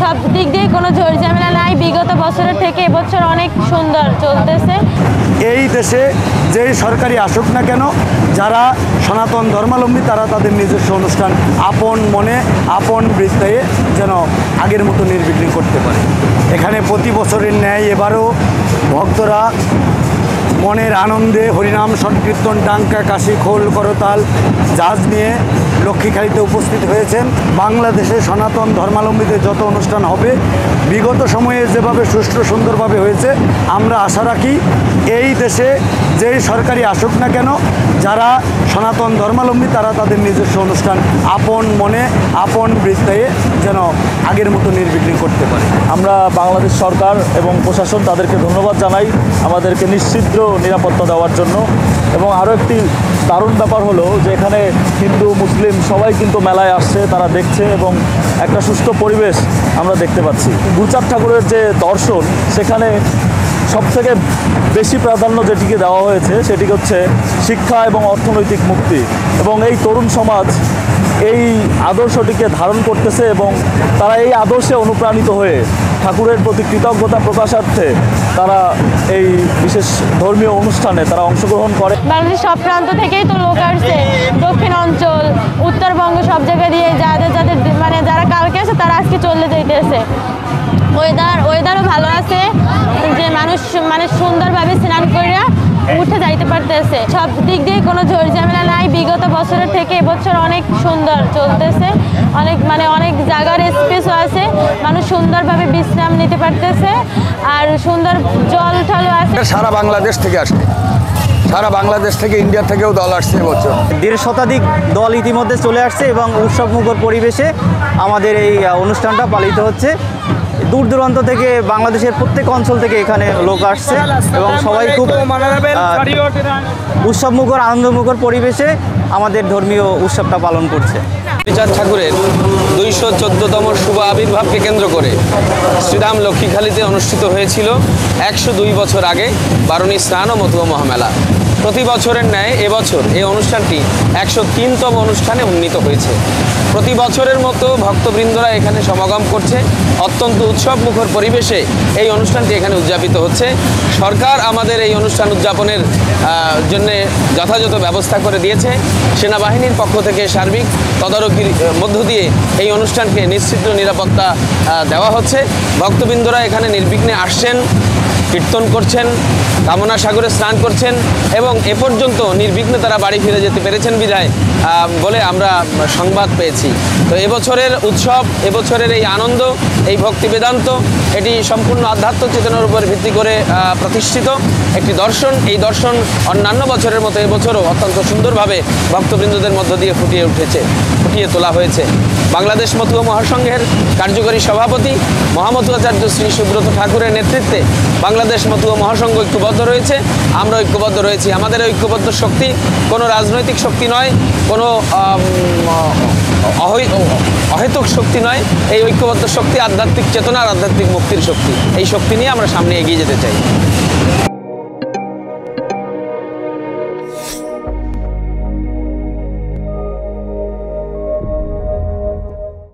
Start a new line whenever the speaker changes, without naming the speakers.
সব দিক দিয়ে কোনো ঝড় ঝামেলা নাই। বিগত বছরের থেকে এবছর অনেক সুন্দর চলতেছে।
এই দেশে যেই সরকারি আসুক না কেন, যারা সনাতন ধর্মাবলম্বী তারা তাদের নিজস্ব অনুষ্ঠান আপন মনে আপন বৃত্তায়ে যেন আগের মতো নির্বিঘ্ন করতে পারে। এখানে প্রতি বছরের ন্যায় এবারও ভক্তরা মনের আনন্দে হরিনাম সংকীর্তন ডাঙ্কা কাশি খোল করতাল জাজ নিয়ে লক্ষ্মীখালিতে উপস্থিত হয়েছেন। বাংলাদেশে সনাতন ধর্মাবলম্বীদের যত অনুষ্ঠান হবে বিগত সময়ে যেভাবে সুষ্ঠু সুন্দরভাবে হয়েছে, আমরা আশা রাখি এই দেশে যেই সরকারি আসুক না কেন, যারা সনাতন ধর্মাবলম্বী তারা তাদের নিজস্ব অনুষ্ঠান আপন মনে আপন বৃত্তায়ে যেন আগের মতো নির্বিঘ্ন করতে পারে।
আমরা বাংলাদেশ সরকার এবং প্রশাসন তাদেরকে ধন্যবাদ জানাই আমাদেরকে নিশ্চিদ্র নিরাপত্তা দেওয়ার জন্য। এবং আরও একটি দারুণ ব্যাপার হলো যে এখানে হিন্দু মুসলিম সবাই কিন্তু মেলায় আসছে, তারা দেখছে এবং একটা সুষ্ঠু পরিবেশ আমরা দেখতে পাচ্ছি। গুরুচাঁদ ঠাকুরের যে দর্শন, সেখানে সবথেকে বেশি প্রাধান্য যেটিকে দেওয়া হয়েছে সেটি হচ্ছে শিক্ষা এবং অর্থনৈতিক মুক্তি। এবং এই তরুণ সমাজ এই আদর্শটিকে ধারণ করতেছে এবং তারা এই আদর্শে অনুপ্রাণিত হয়ে ঠাকুরের প্রতি কৃতজ্ঞতা প্রকাশার্থে তারা এই বিশেষ ধর্মীয় অনুষ্ঠানে তারা অংশগ্রহণ করে।
বাংলাদেশের সব প্রান্ত থেকেই তো লোক আসছে, দক্ষিণ অঞ্চল উত্তরবঙ্গ সব জায়গা দিয়ে যাদের মানে যারা কালকে আসে তারা আজকে চলে যাইতেছে। ওয়েদারও ভালো আছে, যে মানুষ মানে সুন্দরভাবে স্নান করে উঠে যাইতে পারতেছে। সব দিক দিয়ে কোনো ঝড় ঝামেলা নাই। বিগত বছরের থেকে এবছর অনেক সুন্দর চলতেছে। অনেক জায়গার স্পেসও আছে, মানুষ সুন্দরভাবে বিশ্রাম নিতে পারতেছে আর সুন্দর জল টলও আছে।
সারা বাংলাদেশ থেকে আসছে, সারা বাংলাদেশ থেকে ইন্ডিয়া থেকেও দল আসছে এবছর।
1.5 শতাধিক দল ইতিমধ্যে চলে আসছে এবং উৎসবমুখর পরিবেশে আমাদের এই অনুষ্ঠানটা পালিত হচ্ছে। দূর দূরান্ত থেকে বাংলাদেশের প্রত্যেক অঞ্চল থেকে এখানে লোক আসছে এবং সবাই খুব উৎসবমুখর আনন্দমুখর পরিবেশে আমাদের ধর্মীয় উৎসবটা পালন করছে।
গুরুচাঁদ ঠাকুরের 214তম শুভ আবির্ভাবকে কেন্দ্র করে শ্রীরাম লক্ষ্মীখালিতে অনুষ্ঠিত হয়েছিল 102 বছর আগে বারুণী স্নান ও মতুয়া মহামেলা। প্রতি বছরের ন্যায় এবছর এই অনুষ্ঠানটি 103তম অনুষ্ঠানে উন্নীত হয়েছে। প্রতি বছরের মতো ভক্তবৃন্দরা এখানে সমাগম করছে। অত্যন্ত উৎসবমুখর পরিবেশে এই অনুষ্ঠানটি এখানে উদযাপিত হচ্ছে। সরকার আমাদের এই অনুষ্ঠান উদযাপনের জন্যে যথাযথ ব্যবস্থা করে দিয়েছে। সেনাবাহিনীর পক্ষ থেকে সার্বিক তদারকির মধ্য দিয়ে এই অনুষ্ঠানকে নিশ্চিত নিরাপত্তা দেওয়া হচ্ছে। ভক্তবৃন্দরা এখানে নির্বিঘ্নে আসছেন, কীর্তন করছেন, কামনা সাগরে স্নান করছেন এবং এ পর্যন্ত নির্বিঘ্নে তারা বাড়ি ফিরে যেতে পেরেছেন বিধায় বলে আমরা সংবাদ পেয়েছি। তো এবছরের উৎসব, এবছরের এই আনন্দ, এই ভক্তি বেদান্ত, এটি সম্পূর্ণ আধ্যাত্ম চেতনার উপর ভিত্তি করে প্রতিষ্ঠিত একটি দর্শন। এই দর্শন অন্যান্য বছরের মতো এবছরও অত্যন্ত সুন্দরভাবে ভক্তবৃন্দদের মধ্য দিয়ে ফুটিয়ে তোলা হয়েছে। বাংলাদেশ মতুয়া মহাসংঘের কার্যকরী সভাপতি মহামতুয়াচার্য শ্রী সুব্রত ঠাকুরের নেতৃত্বে বাংলাদেশ মতুয়া মহাসংঘ ঐক্যবদ্ধ রয়েছে। আমরা ঐক্যবদ্ধ রয়েছি। আমাদের ঐক্যবদ্ধ শক্তি কোনো রাজনৈতিক শক্তি নয়, কোনো অহেতুক শক্তি নয়। এই ঐক্যবদ্ধ শক্তি আধ্যাত্মিক চেতনার, আধ্যাত্মিক মুক্তির শক্তি। এই শক্তি নিয়ে আমরা সামনে এগিয়ে যেতে চাই।